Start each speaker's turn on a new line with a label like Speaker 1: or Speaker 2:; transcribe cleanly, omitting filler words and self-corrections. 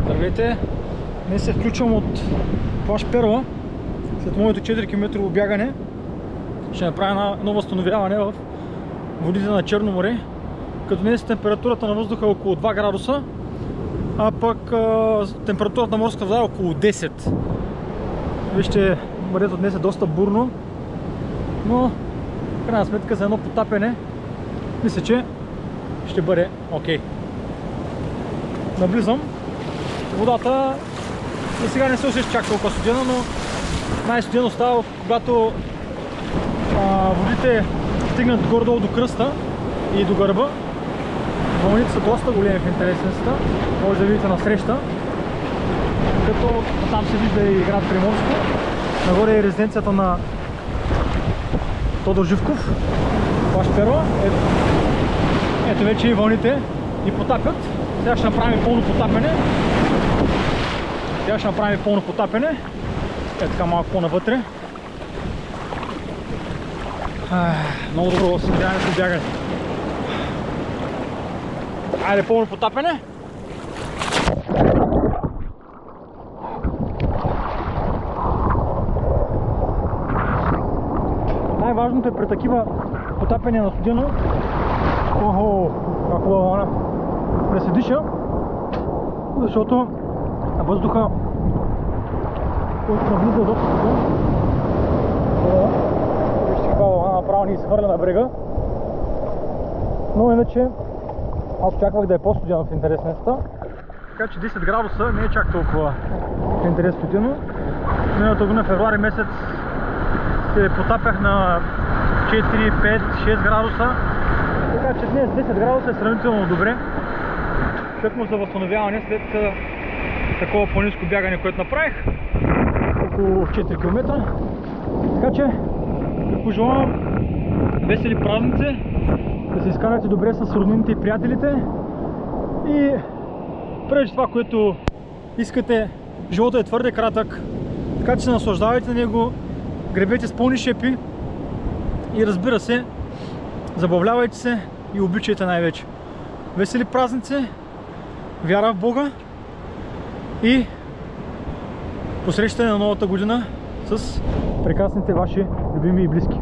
Speaker 1: Здравейте! Днес се включвам от плаж Перла. След моето 4 км бягане ще направя едно възстановяване в водите на Черно море. Като днес температурата на въздуха е около 2 градуса, а пък температурата на морска вода е около 10. Вижте, морето днес е доста бурно, но в крайна сметка за едно потапяне мисля, че ще бъде окей. Навлизам. Водата за сега не се усеща чак толкова студена, но най-студено става когато водите стигнат горе-долу до кръста и до гърба. Вълните са доста големи в интересността, може да видите насреща, като там се вижда и град Приморско. Нагоре е резиденцията на Тодор Живков, плаж Перла. Ето вече и вълните ни потапят. Сега ще направим пълно потапяне. Е така малко по-навътре. Много добро възстановяване с бягане. Айде, пълно потапяне. Най-важното е при такива потапяния на студено. Охо, как хубава, да се диша, защото въздуха, който навлиза доста студен. Вижте каква вълна направо ни изхвърля на брега. Но иначе аз очаквах да е по-студено в интересността. Така че 10 градуса не е чак толкова в интерес студено. Миналата година февруари месец се потапях на 4, 5, 6 градуса. Така че днес 10 градуса е сравнително добре. Чакмо за възстановяване след такова по-ниско бягане, което направих. Около 4 км. Така че ви пожелавам весели празници, да се изкарате добре с роднините и приятелите. И преди това, което искате, живота е твърде кратък, така че се наслаждавайте на него, гребете с пълни шепи и разбира се, забавлявайте се и обичайте най-вече. Весели празници, вяра в Бога и посрещане на новата година с прекрасните ваши любими и близки.